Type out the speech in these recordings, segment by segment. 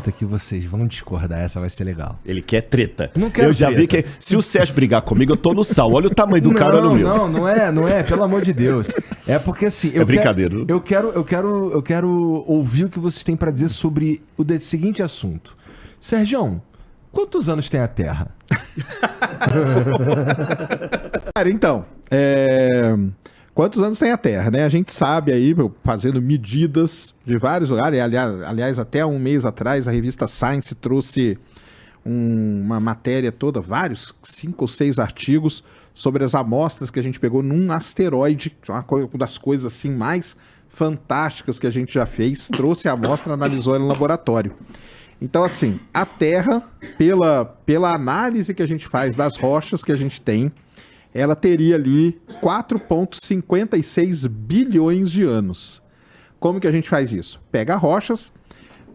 pergunta que vocês vão discordar, essa vai ser legal. Ele quer treta. Não quero Eu já treta. vi que se o Sérgio brigar comigo, eu tô no sal. Olha o tamanho do cara, olha o meu. Não é, pelo amor de Deus. É porque assim, brincadeira. Eu quero ouvir o que vocês têm pra dizer sobre o seguinte assunto. Sérgio, quantos anos tem a Terra? Cara, então, quantos anos tem a Terra, né? A gente sabe aí, fazendo medidas de vários lugares, aliás, até um mês atrás, a revista Science trouxe uma matéria toda, 5 ou 6 artigos sobre as amostras que a gente pegou num asteroide, uma das coisas assim mais fantásticas que a gente já fez, trouxe a amostra, analisou ela no laboratório. Então, assim, a Terra, pela análise que a gente faz das rochas que a gente tem, ela teria ali 4,56 bilhões de anos. Como que a gente faz isso? Pega rochas.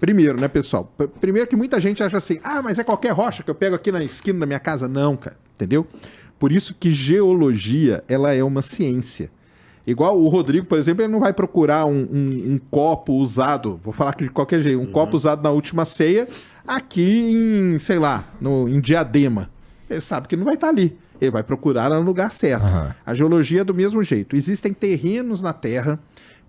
Primeiro, né, pessoal? Primeiro que muita gente acha assim, mas é qualquer rocha que eu pego aqui na esquina da minha casa. Não, cara, entendeu? Por isso que geologia, ela é uma ciência. Igual o Rodrigo, por exemplo, ele não vai procurar um copo usado, vou falar aqui de qualquer jeito, copo usado na última ceia, aqui em, sei lá, em Diadema. Ele sabe que não vai estar ali. Ele vai procurar no lugar certo. A geologia é do mesmo jeito. Existem terrenos na Terra,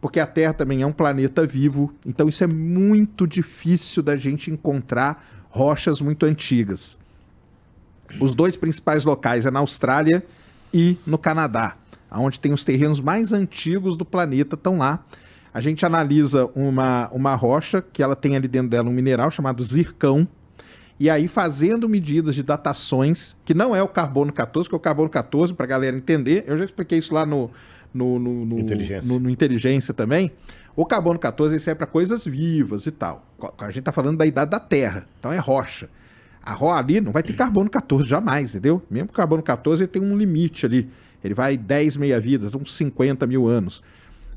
porque a Terra também é um planeta vivo, então isso é muito difícil da gente encontrar rochas muito antigas. Os 2 principais locais é na Austrália e no Canadá, onde tem os terrenos mais antigos do planeta, estão lá. A gente analisa uma rocha, que ela tem ali dentro dela um mineral chamado zircão, e aí fazendo medidas de datações, que não é o carbono 14, que é o carbono 14, para a galera entender, eu já expliquei isso lá no Inteligência também. O carbono 14 serve para coisas vivas e tal. A gente está falando da idade da Terra, então é rocha. A rocha ali não vai ter carbono 14 jamais, entendeu? Mesmo que o carbono 14 ele tem um limite ali. Ele vai 10 meia-vidas, uns 50 mil anos.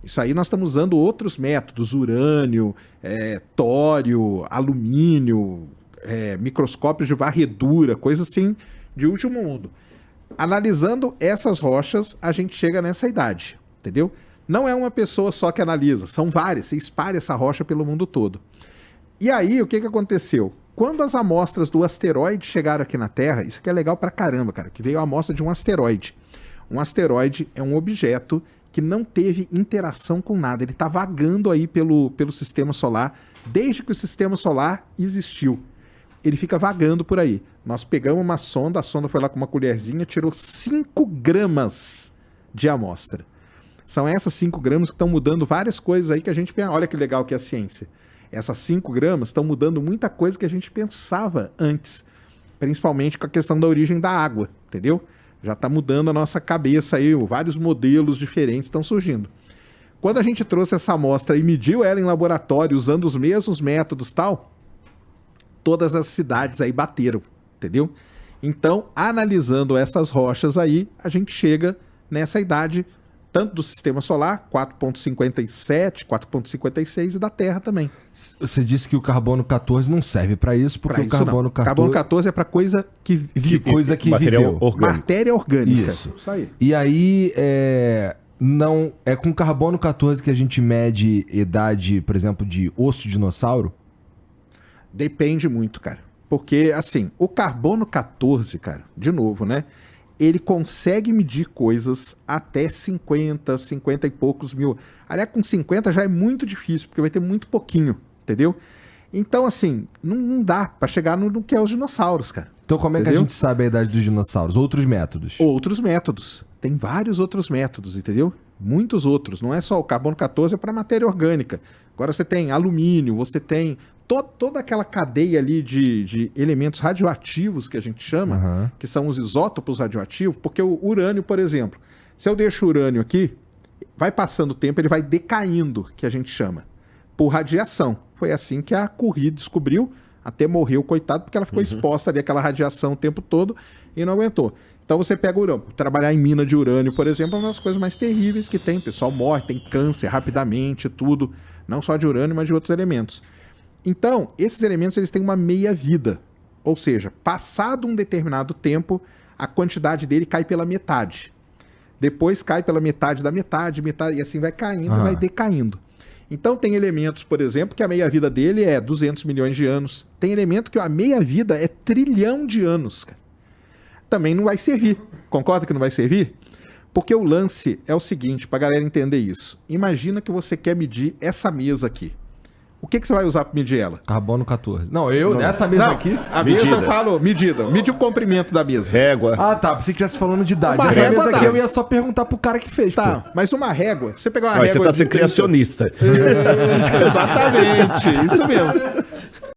Isso aí nós estamos usando outros métodos, urânio, tório, alumínio, microscópios de varredura, coisa assim de último mundo. Analisando essas rochas, a gente chega nessa idade, entendeu? Não é uma pessoa só que analisa, são várias, você espalha essa rocha pelo mundo todo. E aí, o que aconteceu? Quando as amostras do asteroide chegaram aqui na Terra, isso aqui é legal pra caramba, cara, que veio a amostra de um asteroide. Um asteroide é um objeto que não teve interação com nada. Ele está vagando aí pelo sistema solar desde que o sistema solar existiu. Ele fica vagando por aí. Nós pegamos uma sonda, a sonda foi lá com uma colherzinha, tirou 5 gramas de amostra. São essas 5 gramas que estão mudando várias coisas aí que a gente pensa. Olha que legal que é a ciência. Essas 5 gramas estão mudando muita coisa que a gente pensava antes. Principalmente com a questão da origem da água, entendeu? Já está mudando a nossa cabeça aí, vários modelos diferentes estão surgindo. Quando a gente trouxe essa amostra e mediu ela em laboratório, usando os mesmos métodos e tal, todas as cidades aí bateram, entendeu? Então, analisando essas rochas aí, a gente chega nessa idade, tanto do sistema solar, 4,57, 4,56, e da Terra também. Você disse que o carbono 14 não serve para isso, porque o carbono 14... Carbono 14 é para coisa que vive. Coisa que material viveu. Orgânico. Matéria orgânica. Isso aí. E aí, não é com carbono 14 que a gente mede idade, por exemplo, de osso de dinossauro? Depende muito, cara. Porque, assim, o carbono 14, cara, de novo, né? Ele consegue medir coisas até 50 e poucos mil. Aliás, com 50 já é muito difícil, porque vai ter muito pouquinho, entendeu? Então, assim, não dá pra chegar no que é os dinossauros, cara. Então como é que a gente sabe a idade dos dinossauros? Outros métodos? Outros métodos. Tem vários outros métodos, entendeu? Muitos outros. Não é só o carbono 14, é para matéria orgânica. Agora você tem alumínio, você tem toda aquela cadeia ali de elementos radioativos que a gente chama, que são os isótopos radioativos, porque o urânio, por exemplo, se eu deixo o urânio aqui, vai passando o tempo, ele vai decaindo, que a gente chama, por radiação. Foi assim que a Curie descobriu, até morreu, coitado, porque ela ficou exposta ali àquela radiação o tempo todo e não aguentou. Então você pega o urânio, trabalhar em mina de urânio, por exemplo, é uma das coisas mais terríveis que tem. O pessoal morre, tem câncer rapidamente, tudo, não só de urânio, mas de outros elementos. Então, esses elementos eles têm uma meia-vida, ou seja, passado um determinado tempo, a quantidade dele cai pela metade. Depois cai pela metade da metade, e assim vai caindo, vai decaindo. Então tem elementos, por exemplo, que a meia-vida dele é 200 milhões de anos. Tem elemento que a meia-vida é 1 trilhão de anos, cara. Também não vai servir. Concorda que não vai servir? Porque o lance é o seguinte, pra galera entender isso. Imagina que você quer medir essa mesa aqui. O que você vai usar para medir ela? Carbono 14. Não, nessa mesa aqui... A mesa eu falo, medida. Mide o comprimento da mesa. Régua. Ah, tá. Pensei que estivesse falando de idade. Uma Essa régua mesa aqui dá. eu ia só perguntar pro cara que fez, Tá, pô. mas uma régua, você pegar uma Mas régua... você tá sendo criacionista. Isso, exatamente, isso mesmo.